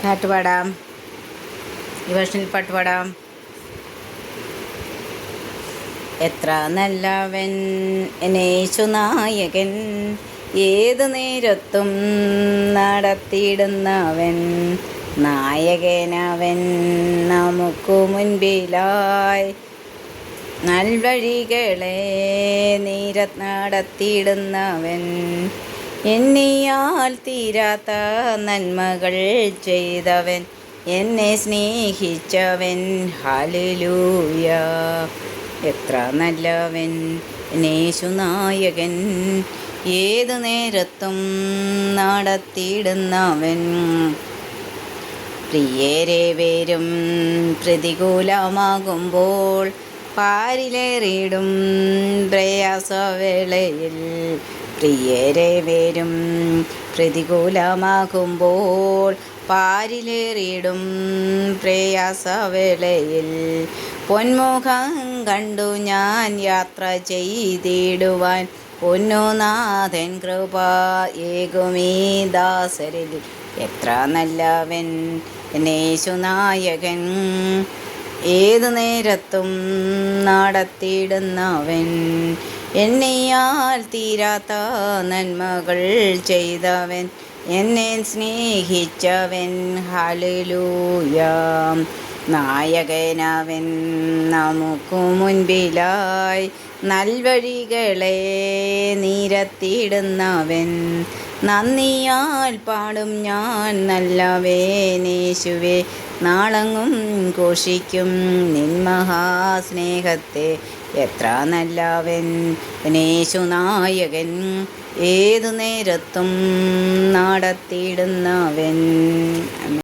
പാട്ട് പാടാം. ഈ വർഷത്തിൽ പാട്ട് പാടാം. എത്ര നല്ലവൻ യേശുനായകൻ, ഏതു നേരത്തും നടത്തിയിടുന്നവൻ. നായകനവൻ നമുക്കു മുൻപിലായി, നൽവഴികളെ നടത്തിയിടുന്നവൻ. എണ്ണിയാൽ തീരാത്ത നന്മകൾ ചെയ്തവൻ, എന്നെ സ്നേഹിച്ചവൻ. ഹല്ലേലൂയ. എത്ര നല്ലവൻ യേശുനായകൻ, ഏതു നേരത്തും നടത്തിയിടുന്നവൻ. പ്രിയരെ വരും പ്രതികൂലമാകുമ്പോൾ, പാരിലേറിയിടും പ്രയാസവേളയിൽ. പ്രിയരെ വരും പ്രതികൂലമാകുമ്പോൾ, പാരിലേറിയിടും പ്രയാസവേളയിൽ. പൊന്മുഖം കണ്ടു ഞാൻ യാത്ര ചെയ്തിടുവാൻ, പൊന്നുനാഥൻ കൃപ ഏകുമീ ദാസരിൽ. എത്ര നല്ലവൻ യേശുനായകൻ, ഏതു നേരത്തും നടത്തിയിടുന്നവൻ. എണ്ണിയാൽ തീരാത്ത നന്മകൾ ചെയ്തവൻ, എന്നെ സ്നേഹിച്ചവൻ. ഹല്ലേലൂയ. നായകനവൻ നമുക്കു മുൻപിലായി, നൽവഴികളെ നിരത്തിയിടുന്നവൻ. നന്ദിയാൽ പാടും ഞാൻ നല്ലവനേശുവേ, നാളെങ്ങും ഘോഷിക്കും നിൻ മഹാസ്നേഹത്തെ. എത്ര നല്ലവൻ യേശുനായകൻ, ഏതു നേരത്തും നടത്തിയിടുന്നവൻ.